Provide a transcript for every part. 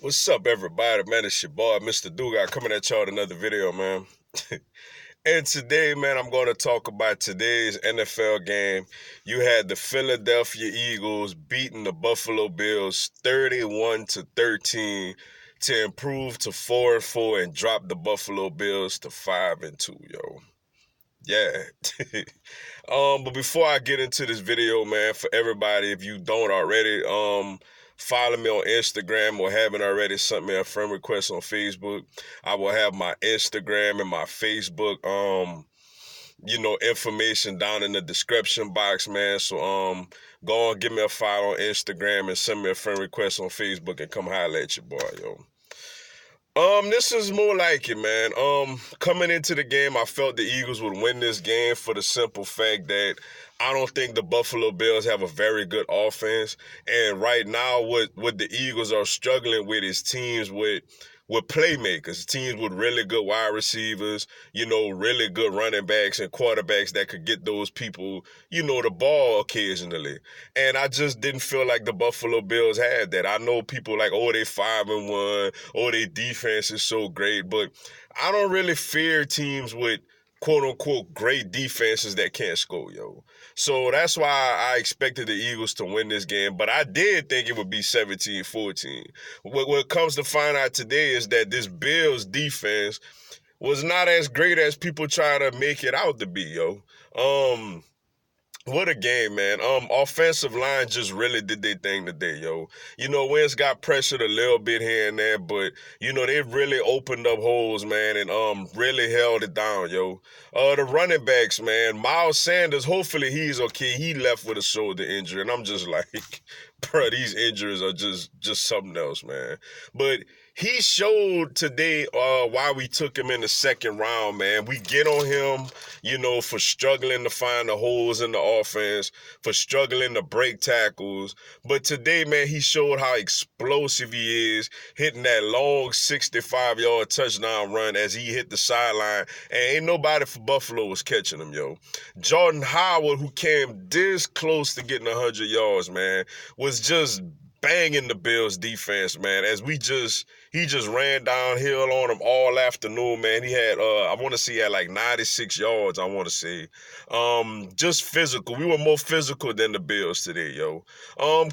What's up, everybody? Man, it's your boy, Mr. Dugas, coming at y'all with another video, man. And today, man, I'm going to talk about today's NFL game. You had the Philadelphia Eagles beating the Buffalo Bills 31-13 to improve to 4-4 and drop the Buffalo Bills to 5-2, yo. Yeah. But before I get into this video, man, for everybody, if you don't already, follow me on Instagram or haven't already sent me a friend request on Facebook. I will have my Instagram and my Facebook, information down in the description box, man. So, go on, give me a follow on Instagram and send me a friend request on Facebook and come holler at your boy, yo. This is more like it, man. Coming into the game, I felt the Eagles would win this game for the simple fact that I don't think the Buffalo Bills have a very good offense. And right now, what the Eagles are struggling with is teams with playmakers, teams with really good wide receivers, really good running backs and quarterbacks that could get those people, the ball occasionally. And I just didn't feel like the Buffalo Bills had that. I know people like, oh, they 5-1, oh, their defense is so great, but I don't really fear teams with quote-unquote great defenses that can't score, yo. So that's why I expected the Eagles to win this game, but I did think it would be 17-14. What comes to find out today is that this Bills defense was not as great as people try to make it out to be, yo. What a game, man. Offensive line just really did their thing today, yo. Wentz got pressured a little bit here and there, but they really opened up holes, man, and really held it down, yo. The running backs, man, Miles Sanders, hopefully he's okay. He left with a shoulder injury, and I'm just like, bro, these injuries are just something else, man. But he showed today why we took him in the second round, man. We get on him, for struggling to find the holes in the offense, for struggling to break tackles. But today, man, he showed how explosive he is, hitting that long 65-yard touchdown run as he hit the sideline. And ain't nobody for Buffalo was catching him, yo. Jordan Howard, who came this close to getting 100 yards, man, was just banging the Bills defense, man, as he just ran downhill on them all afternoon, man. He had, I want to say he had like 96 yards, I want to say. Just physical. We were more physical than the Bills today, yo.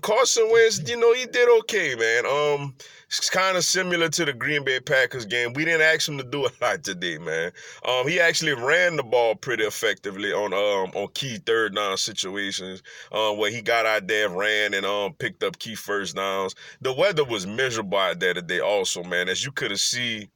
Carson Wentz, he did okay, man. It's kind of similar to the Green Bay Packers game. We didn't ask him to do a lot today, man. He actually ran the ball pretty effectively on key third down situations, where he got out there, ran, and picked up key first downs. The weather was miserable out there today also, man. As you could have seen,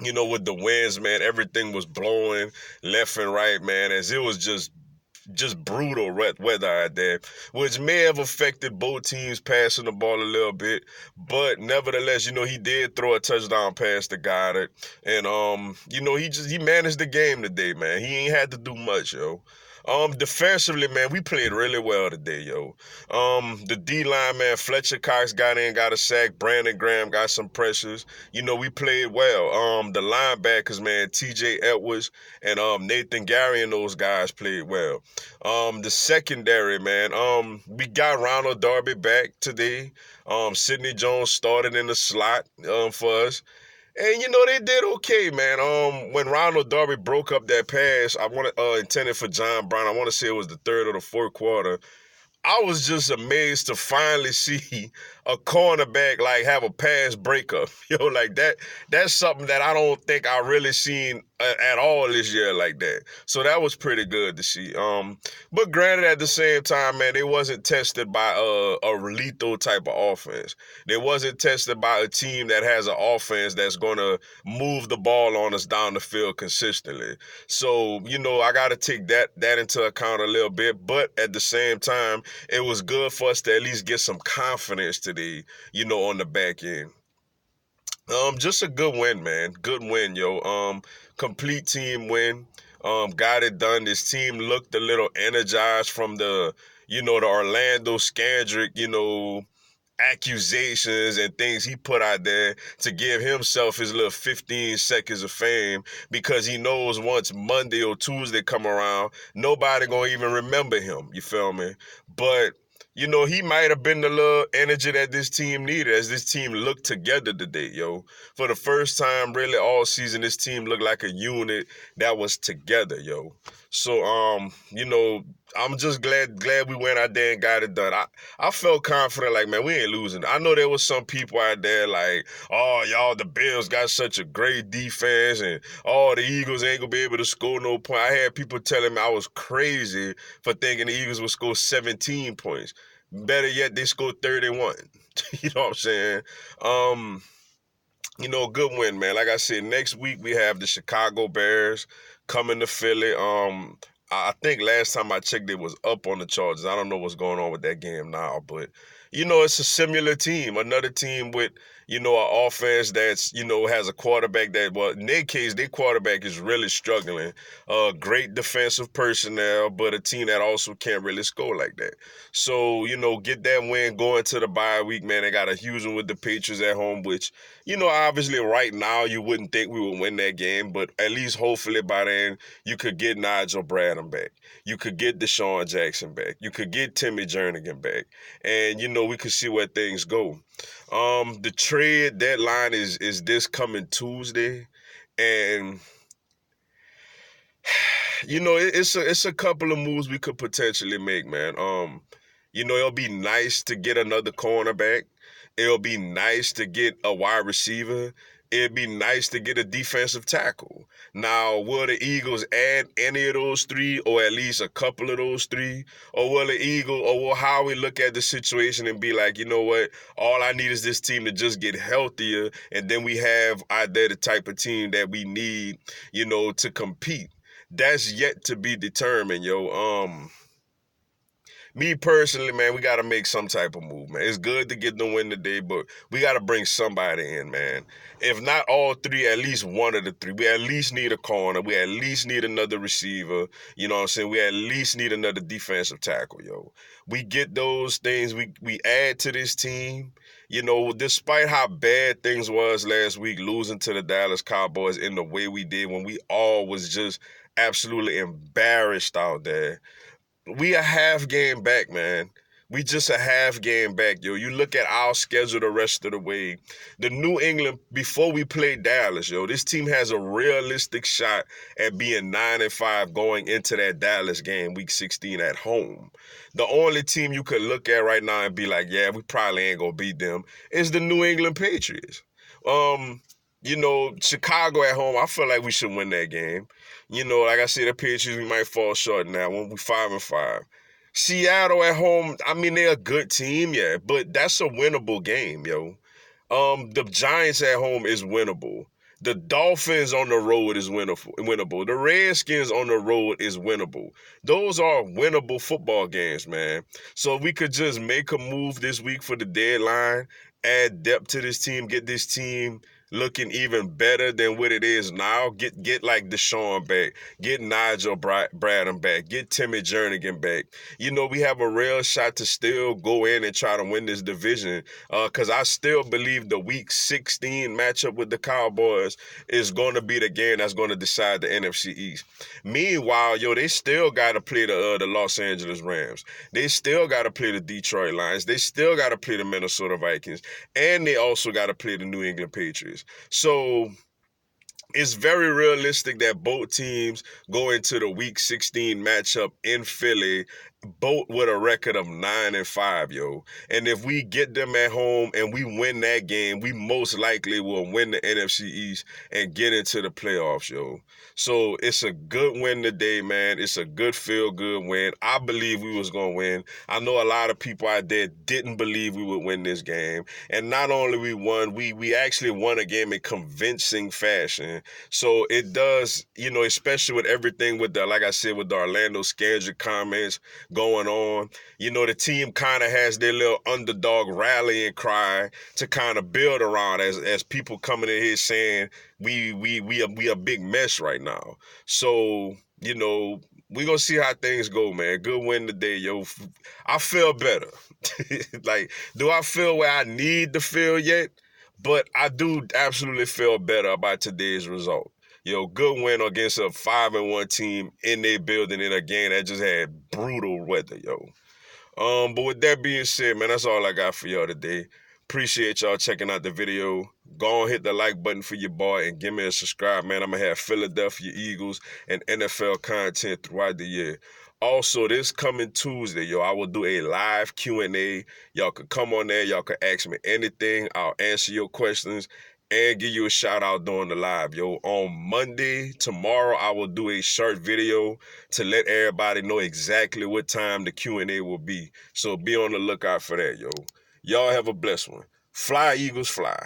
with the winds, man, everything was blowing left and right, man, as it was just brutal weather out there, which may have affected both teams passing the ball a little bit. But nevertheless, he did throw a touchdown pass to Goddard. And, he managed the game today, man. He ain't had to do much, yo. Defensively, man, we played really well today, yo. The D-line, man, Fletcher Cox got in, got a sack. Brandon Graham got some pressures. We played well. The linebackers, man, TJ Edwards and Nathan Gary and those guys played well. The secondary, man, we got Ronald Darby back today. Sidney Jones started in the slot for us. And they did okay, man. When Ronald Darby broke up that pass, intended for John Brown. I want to say it was the third or the fourth quarter. I was just amazed to finally see a cornerback like have a pass breakup. Like that's something that I don't think I really seen at all this year like that. So that was pretty good to see. But granted, at the same time, man, they wasn't tested by a lethal type of offense. They wasn't tested by a team that has an offense that's gonna move the ball on us down the field consistently. So, I gotta take that into account a little bit. But at the same time, it was good for us to at least get some confidence today, on the back end. Just a good win, man. Good win, yo. Complete team win. Got it done. This team looked a little energized from the Orlando Scandrick, accusations and things he put out there to give himself his little 15 seconds of fame, because he knows once Monday or Tuesday come around, nobody gonna even remember him. You feel me? But you know, he might have been the little energy that this team needed as this team looked together today, yo. For the first time, really, all season, this team looked like a unit that was together, yo. So, you know, I'm just glad we went out there and got it done. I felt confident, like, man, we ain't losing. I know there was some people out there like, oh, y'all, the Bills got such a great defense, and oh, the Eagles ain't gonna be able to score no point. I had people telling me I was crazy for thinking the Eagles would score 17 points. Better yet, they scored 31. You know what I'm saying? Um, you know, good win, man. Like I said, next week we have the Chicago Bears coming to Philly. I think last time I checked, it was up on the Chargers. I don't know what's going on with that game now, but you know, it's a similar team, another team with an offense that's has a quarterback that, well, in their case, their quarterback is really struggling. Great defensive personnel, but a team that also can't really score like that. So get that win going to the bye week, man. They got a huge one with the Patriots at home, which obviously right now you wouldn't think we would win that game, but at least hopefully by then you could get Nigel Bradham back. You could get Deshaun Jackson back. You could get Timmy Jernigan back. And, we could see where things go. The trade deadline is this coming Tuesday. And it's a couple of moves we could potentially make, man. It'll be nice to get another cornerback. It'll be nice to get a wide receiver. It'd be nice to get a defensive tackle. Now, will the Eagles add any of those three, or at least a couple of those three? Or will the Eagle, or will Howie look at the situation and be like, you know what? All I need is this team to just get healthier, and then we have either the type of team that we need, to compete. That's yet to be determined, yo. Me personally, man, we got to make some type of move, man. It's good to get the win today, but we got to bring somebody in, man. If not all three, at least one of the three. We at least need a corner. We at least need another receiver. You know what I'm saying? We at least need another defensive tackle, yo. We get those things. We add to this team. Despite how bad things was last week, losing to the Dallas Cowboys in the way we did when we all was just absolutely embarrassed out there. We a half game back, man. We just a half game back, yo. You look at our schedule the rest of the way. The New England, before we play Dallas, yo, this team has a realistic shot at being 9-5 going into that Dallas game, week 16 at home. The only team you could look at right now and be like, yeah, we probably ain't gonna beat them, is the New England Patriots. Chicago at home, I feel like we should win that game. Like I said, the Patriots, we might fall short now when we 5-5. Seattle at home, I mean, they're a good team, yeah, but that's a winnable game, yo. The Giants at home is winnable. The Dolphins on the road is winnable. The Redskins on the road is winnable. Those are winnable football games, man. So if we could just make a move this week for the deadline, add depth to this team, get this team looking even better than what it is now. Get like Deshaun back. Get Nigel Bradham back. Get Timmy Jernigan back. We have a real shot to still go in and try to win this division. Because I still believe the Week 16 matchup with the Cowboys is going to be the game that's going to decide the NFC East. Meanwhile, they still got to play the Los Angeles Rams. They still got to play the Detroit Lions. They still got to play the Minnesota Vikings. And they also got to play the New England Patriots. So it's very realistic that both teams go into the Week 16 matchup in Philly, both with a record of 9-5, yo. And if we get them at home and we win that game, we most likely will win the NFC East and get into the playoffs, yo. So it's a good win today, man. It's a good feel-good win. I believe we was going to win. I know a lot of people out there didn't believe we would win this game. And not only we won, we actually won a game in convincing fashion. So it does, especially with everything with like I said, with the Orlando Scandrick comments going on, the team kind of has their little underdog rallying cry to kind of build around as people coming in here saying we a big mess right now. So, we gonna see how things go, man. Good win today, yo. I feel better. Like, do I feel where I need to feel yet? But I do absolutely feel better about today's result. Good win against a 5-1 team in their building in a game that just had brutal weather, yo. But with that being said, man, that's all I got for y'all today. Appreciate y'all checking out the video. Go on, hit the like button for your boy and give me a subscribe, man. I'm going to have Philadelphia Eagles and NFL content throughout the year. Also, this coming Tuesday, yo, I will do a live Q&A. Y'all could come on there. Y'all could ask me anything. I'll answer your questions and give you a shout out during the live, yo. On Monday, tomorrow, I will do a short video to let everybody know exactly what time the Q&A will be. So be on the lookout for that, yo. Y'all have a blessed one. Fly, Eagles, fly.